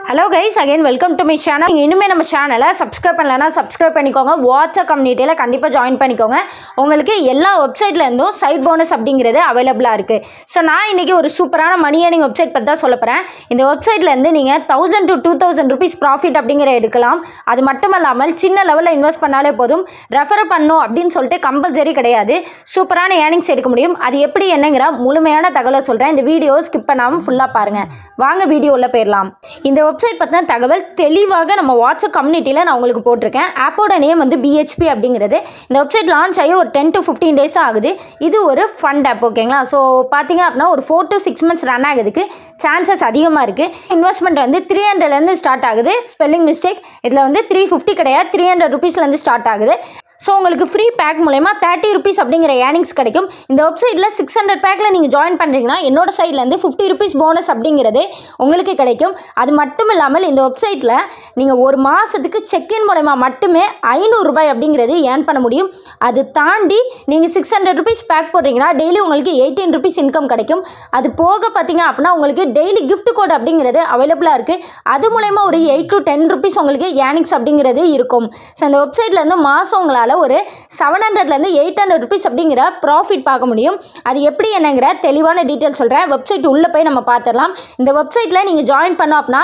Hello guys, again welcome to my channel. இன்னுமே நம்ம சேனலை சப்ஸ்கிரைப் பண்ணலனா சப்ஸ்கிரைப் பண்ணிக்கோங்க. வாட்ஸ்அப் கம்யூனிட்டில கண்டிப்பா ஜாயின் பண்ணிக்கோங்க. உங்களுக்கு எல்லா வெப்சைட்ல இருந்தும் சைட் போனஸ் அப்படிங்கிறது அவைலபிளா இருக்கு. சோ நான் இன்னைக்கு ஒரு சூப்பரான மணி ஏர்னிங் வெப்சைட் பத்தி தான் சொல்லப் போறேன். இந்த வெப்சைட்ல இருந்து நீங்க 1000 to 2000 ரூபீஸ் ப்ராஃபிட் அப்படிங்கற எடுக்கலாம். அது மட்டுமல்லாமல் சின்ன லெவல்ல இன்வெஸ்ட் பண்ணாலே போதும். ரெஃபர் பண்ணனும் அப்படினு சொல்லிட்டு கம்பல்சரி கிடையாது. சூப்பரான ஏர்னிங்ஸ் எடுக்க முடியும். அது எப்படி என்னங்கற முழுமையான தகவலை சொல்றேன். இந்த வீடியோ ஸ்கிப் பண்ணாம ஃபுல்லா பாருங்க. வாங்க வீடியோல போயிரலாம். இந்த வெப்சைட் பத்தின தகவல் தெளிவாக நம்ம வாட்ஸ்அப் கம்யூனிட்டில நான் உங்களுக்கு போட்டிருக்கேன். ஆப்போட நேம் வந்து BHP அப்படிங்கிறது. இந்த வெப்சைட் லான்ச் ஆகி ஒரு 10 to 15 days தான் ஆகுது. இது ஒரு ஃபண்ட் ஆப் ஓகேங்களா. ஸோ பார்த்தீங்க அப்படின்னா ஒரு 4 to 6 months ரன் ஆகுதுக்கு சான்சஸ் அதிகமாக இருக்குது. இன்வெஸ்ட்மெண்ட் வந்து 300லேருந்து ஸ்டார்ட் ஆகுது. ஸ்பெல்லிங் மிஸ்டேக், இதில் வந்து 350 கிடையாது, 300 ரூபீஸ்லேருந்து ஸ்டார்ட் ஆகுது. ஸோ உங்களுக்கு ஃப்ரீ பேக் மூலமா 30 ரூபீஸ் அப்படிங்கிற ஏர்னிங்ஸ் கிடைக்கும். இந்த வெப்சைட்டில் 600 பேக்கில் நீங்கள் ஜாயின் பண்ணுறீங்கன்னா என்னோட சைட்லேருந்து 50 ரூபீஸ் போனஸ் அப்படிங்கிறது உங்களுக்கு கிடைக்கும். அது மட்டும் இல்லாமல் இந்த வெப்சைட்டில் நீங்கள் ஒரு மாதத்துக்கு செக்இன் மூலமா மட்டுமே 500 ரூபாய் அப்படிங்கிறது ஏர்ன் பண்ண முடியும். அது தாண்டி நீங்கள் 600 ரூபீஸ் பேக் போடுறீங்கன்னா டெய்லி உங்களுக்கு 18 ரூபீஸ் இன்கம் கிடைக்கும். அது போக பார்த்தீங்க அப்படின்னா உங்களுக்கு டெய்லி கிஃப்ட் கோட் அப்படிங்கிறது அவைலபிளாக இருக்குது. அது மூலமா ஒரு 8 to 10 ரூபீஸ் உங்களுக்கு ஏர்னிங்ஸ் அப்படிங்கிறது இருக்கும். ஸோ இந்த வெப்சைட்லேருந்து மாதம் உங்களால் ஒரு 700லேருந்து 800 ரூபீஸ் அப்படிங்கிற ப்ராஃபிட் பார்க்க முடியும். அது எப்படி என்னங்கிற தெளிவான டீட்டெயில் சொல்கிறேன். வெப்சைட் உள்ளே போய் நம்ம பார்த்துடலாம். இந்த வெப்சைட்டில் நீங்கள் ஜாயின் பண்ணோம் அப்படின்னா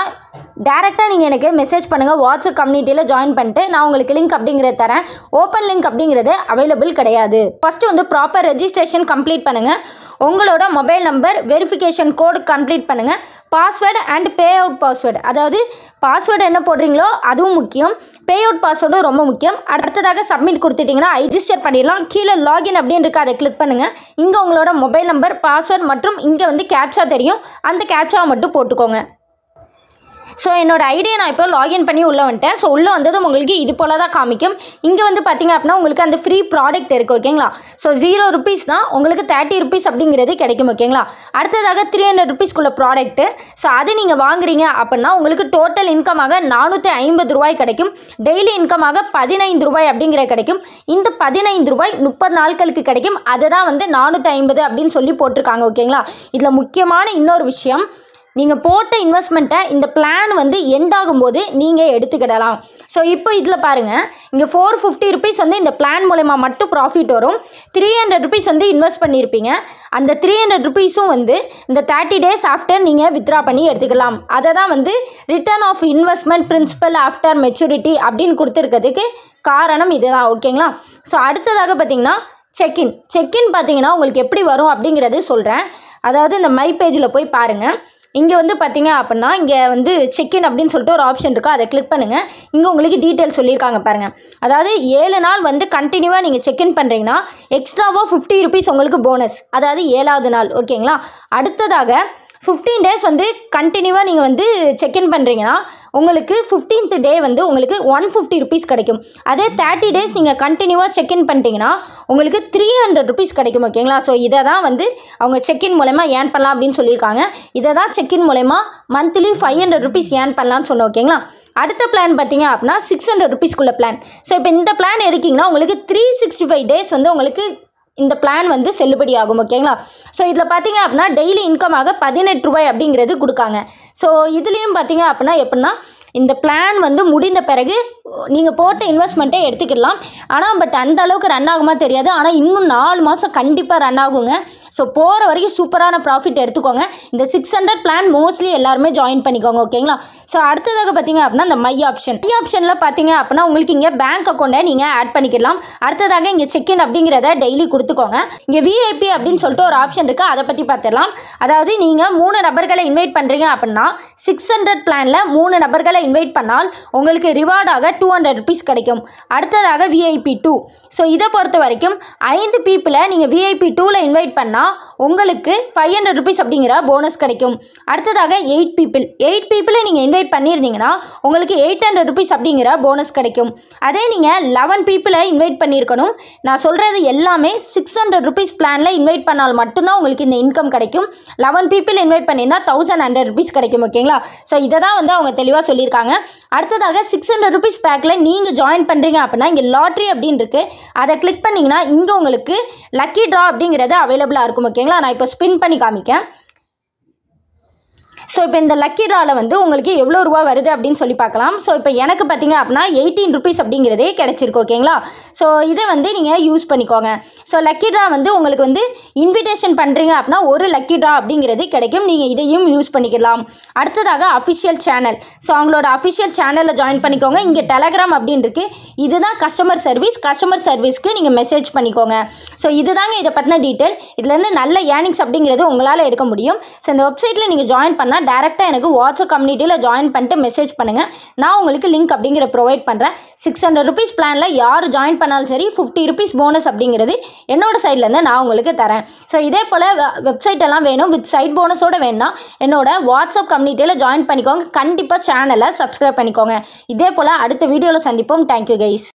டேரெக்டாக நீங்கள் எனக்கு மெசேஜ் பண்ணுங்கள். வாட்ஸ்அப் கம்யூனிட்டியில் ஜாயின் பண்ணிட்டு நான் உங்களுக்கு லிங்க் அப்படிங்கிறத தரேன். ஓப்பன் லிங்க் அப்படிங்கிறது அவைலபிள் கிடையாது. ஃபஸ்ட்டு வந்து ப்ராப்பர் ரெஜிஸ்ட்ரேஷன் கம்ப்ளீட் பண்ணுங்கள். உங்களோட mobile number verification code complete பண்ணுங்கள். Password and payout password, அதாவது பாஸ்வேர்டு என்ன போடுறீங்களோ அதுவும் முக்கியம், பே அவுட் பாஸ்வேர்டும் ரொம்ப முக்கியம். அடுத்ததாக சப்மிட் கொடுத்துட்டிங்கன்னா ரெஜிஸ்டர் பண்ணிடலாம். கீழே லாகின் அப்படின்னு இருக்குது, அதை கிளிக் பண்ணுங்கள். இங்கே உங்களோட மொபைல் நம்பர், பாஸ்வேர்டு மற்றும் இங்கே வந்து கேப்சா தெரியும், அந்த கேப்சாவை மட்டும் போட்டுக்கோங்க. ஸோ என்னோட ஐடியா நான் இப்போ லாகின் பண்ணி உள்ளே வந்துட்டேன். ஸோ உள்ளே வந்ததும் உங்களுக்கு இது போல் தான் காமிக்கும். இங்கே வந்து பார்த்தீங்க அப்படின்னா உங்களுக்கு அந்த ஃப்ரீ ப்ராடக்ட் இருக்குது ஓகேங்களா. ஸோ 0 ரூபீஸ் தான் உங்களுக்கு 30 ரூபீஸ் அப்படிங்கிறது கிடைக்கும் ஓகேங்களா. அடுத்ததாக 300 ரூபீஸ்க்குள்ள ப்ராடக்ட்டு. ஸோ அது நீங்கள் வாங்குறீங்க அப்படின்னா உங்களுக்கு டோட்டல் இன்கமாக 450 ரூபாய் கிடைக்கும். டெய்லி இன்கமாக 15 ரூபாய் அப்படிங்கிற கிடைக்கும். இந்த 15 ரூபாய் 30 நாட்களுக்கு கிடைக்கும். அதை தான் வந்து 450 அப்படின்னு சொல்லி போட்டிருக்காங்க ஓகேங்களா. இதில் முக்கியமான இன்னொரு விஷயம், நீங்கள் போட்ட இன்வெஸ்ட்மெண்ட்டை இந்த பிளான் வந்து எண்ட் ஆகும்போது நீங்கள் எடுத்துக்கிடலாம். ஸோ இப்போ இதில் பாருங்கள், இங்கே 450 ரூபீஸ் வந்து இந்த பிளான் மூலமா மட்டும் ப்ராஃபிட் வரும். 300 ரூபீஸ் வந்து இன்வெஸ்ட் பண்ணியிருப்பீங்க. அந்த 300 ரூபீஸும் வந்து இந்த 30 days ஆஃப்டர் நீங்கள் வித்ரா பண்ணி எடுத்துக்கலாம். அதை தான் வந்து return of investment principal after maturity அப்படின்னு கொடுத்துருக்கிறதுக்கு காரணம் இதுதான் ஓகேங்களா. ஸோ அடுத்ததாக பார்த்தீங்கன்னா செக்இன் பார்த்தீங்கன்னா உங்களுக்கு எப்படி வரும் அப்படிங்கிறது சொல்கிறேன். அதாவது இந்த மை பேஜில் போய் பாருங்கள். இங்கே வந்து பார்த்தீங்க அப்படின்னா இங்கே வந்து செக்இன் அப்படின்னு சொல்லிட்டு ஒரு ஆப்ஷன் இருக்குது, அதை கிளிக் பண்ணுங்கள். இங்கே உங்களுக்கு டீட்டெயில் சொல்லியிருக்காங்க பாருங்கள். அதாவது 7 நாள் வந்து கண்டினியூவாக நீங்கள் செக்இன் பண்ணுறீங்கன்னா எக்ஸ்ட்ராவாக 50 ரூபீஸ் உங்களுக்கு போனஸ், அதாவது 7வது நாள் ஓகேங்களா. அடுத்ததாக 15 days வந்து கண்டினியூவாக நீங்கள் வந்து செக்இன் பண்ணுறீங்கன்னா உங்களுக்கு 15th day வந்து உங்களுக்கு 150 ரூபீஸ் கிடைக்கும். அதே 30 days நீங்கள் கண்டினியூவாக செக்இன் பண்ணிட்டீங்கன்னா உங்களுக்கு 300 ரூபீஸ் கிடைக்கும் ஓகேங்களா. ஸோ இதை தான் வந்து அவங்க செக்இன் மூலமா ஏர்ன் பண்ணலாம் அப்படின்னு சொல்லியிருக்காங்க. இதை தான் செக்இன் மூலமா மந்த்லி 500 ரூபீஸ் ஏர்ன் பண்ணலாம்னு சொன்னோம் ஓகேங்களா. அடுத்த பிளான் பார்த்தீங்க அப்படின்னா 600 ரூபீஸ்க்குள்ள பிளான். ஸோ இப்போ இந்த பிளான் எடுக்கிங்கன்னா உங்களுக்கு 365 days வந்து உங்களுக்கு இந்த பிளான் வந்து செல்லுபடி ஆகும் ஓகேங்களா. ஸோ இதில் பார்த்தீங்க அப்படின்னா டெய்லி இன்கமாக 18 ரூபாய் அப்படிங்கிறது கொடுக்காங்க. ஸோ இதுலேயும் பார்த்தீங்க அப்படின்னா எப்படின்னா இந்த பிளான் வந்து முடிந்த பிறகு நீங்கள் போட்ட இன்வெஸ்ட்மெண்ட்டை எடுத்துக்கிடலாம். ஆனால் பட் அந்த அளவுக்கு ரன் ஆகுமா தெரியாது. ஆனால் இன்னும் 4 மாதம் கண்டிப்பாக ரன் ஆகுங்க. ஸோ போகிற வரைக்கும் சூப்பரான ப்ராஃபிட் எடுத்துக்கோங்க. இந்த 600 பிளான் மோஸ்ட்லி எல்லாருமே ஜாயின் பண்ணிக்கோங்க ஓகேங்களா. ஸோ அடுத்ததாக பார்த்தீங்க அப்படின்னா இந்த மை ஆப்ஷனில் பார்த்தீங்க அப்படின்னா உங்களுக்கு இங்கே பேங்க் அக்கௌண்ட்டை நீங்கள் ஆட் பண்ணிக்கலாம். அடுத்ததாக இங்கே செக்இன் அப்படிங்கிறத டெய்லி கொடுத்துக்கோங்க. இங்கே VIP அப்படின்னு சொல்லிட்டு ஒரு ஆப்ஷன் இருக்குது, அதை பற்றி பார்த்துடலாம். அதாவது நீங்கள் 3 நபர்களை இன்வைட் பண்ணுறீங்க அப்படின்னா 600 பிளானில் 3 நபர்களை இன்வைட் பண்ணால் உங்களுக்கு ரிவார்டாக 200 ரூபீஸ் கிடைக்கும். அடுத்ததாக VIP 2. ஸோ இதை பொறுத்த வரைக்கும் 5 பீப்புளை நீங்கள் VIP 2ல் இன்வைட் பண்ணால் உங்களுக்கு 500 ரூபீஸ் அப்படிங்கிற போனஸ் கிடைக்கும். அடுத்ததாக 8 பீப்புளை நீங்கள் இன்வைட் பண்ணியிருந்தீங்கன்னா உங்களுக்கு 800 ரூபீஸ் அப்படிங்கிற போனஸ் கிடைக்கும். அதே நீங்கள் 11 பீப்புளை இன்வைட் பண்ணியிருக்கணும். நான் சொல்கிறது எல்லாமே 600 ரூபீஸ் பிளானில் இன்வைட் பண்ணால் மட்டும்தான் உங்களுக்கு இந்த இன்கம் கிடைக்கும். 11 பீப்புள் இன்வைட் பண்ணியிருந்தா 1100 ரூபீஸ் கிடைக்கும் ஓகேங்களா. ஸோ இதை தான் வந்து அவங்க தெளிவாக சொல்லியிருக்காங்க. அடுத்ததாக 600 ரூபீஸ் பேக்கில் நீங்கள் ஜாயின் பண்ணுறீங்க அப்படின்னா இங்கே லாட்ரி அப்படின்னு இருக்குது, அதை கிளிக் பண்ணிங்கன்னா இங்கே உங்களுக்கு லக்கி ட்ரா அப்படிங்கிறது அவைலபிளாக இருக்கும் ஓகேங்களா. நான் இப்போ ஸ்பின் பண்ணி காமிக்கேன். ஸோ இப்போ இந்த லக்கி ட்ராவில் வந்து உங்களுக்கு எவ்வளோ ரூபா வருது அப்படின்னு சொல்லி பார்க்கலாம். ஸோ இப்போ எனக்கு பார்த்தீங்க அப்படின்னா 18 ருபீஸ் அப்படிங்கிறதே கிடச்சிருக்கு. ஓகேங்களா? ஸோ இதை வந்து நீங்கள் யூஸ் பண்ணிக்கோங்க. ஸோ லக்கி ட்ரா வந்து உங்களுக்கு வந்து இன்விடேஷன் பண்ணுறீங்க அப்படின்னா ஒரு லக்கி ட்ரா அப்படிங்கிறது கிடைக்கும். நீங்கள் இதையும் யூஸ் பண்ணிக்கலாம். அடுத்ததாக அஃபிஷியல் சேனல். ஸோ அவங்களோட அஃபிஷியல் சேனலில் ஜாயின் பண்ணிக்கோங்க. இங்கே டெலகிராம் அப்படின்னு இருக்குது. இதுதான் கஸ்டமர் சர்வீஸ். கஸ்டமர் சர்வீஸ்க்கு நீங்கள் மெசேஜ் பண்ணிக்கோங்க. ஸோ இதுதாங்க இதை பற்றின டீட்டெயில். இதுலேருந்து நல்ல ஏர்னிங்ஸ் அப்படிங்கிறது உங்களால் எடுக்க முடியும். ஸோ இந்த வெப்சைட்டில் நீங்கள் ஜாயின் பண்ணால் டேரெக்டாக எனக்கு வாட்ஸ்அப் கம்யூனிட்டியில் ஜாயின் பண்ணிட்டு மெசேஜ் பண்ணுங்கள். நான் உங்களுக்கு லிங்க் அப்படிங்கிற ப்ரொவைட் பண்ணுறேன். 600 ருபீஸ் பிளானில் யார் ஜாயின் பண்ணாலும் சரி 50 ருபீஸ் போனஸ் அப்படிங்கிறது என்னோட சைட்லேருந்து நான் உங்களுக்கு தரேன். ஸோ இதே போல் வெப்சைட் எல்லாம் வேணும் வித் சைட் போனஸோடு வேணும்னா என்னோட வாட்ஸ்அப் கம்யூனிட்டியில் ஜாயின் பண்ணிக்கோங்க. கண்டிப்பாக சேனலை சப்ஸ்கிரைப் பண்ணிக்கோங்க. இதே போல் அடுத்த வீடியோவில் சந்திப்போம். Thank you guys.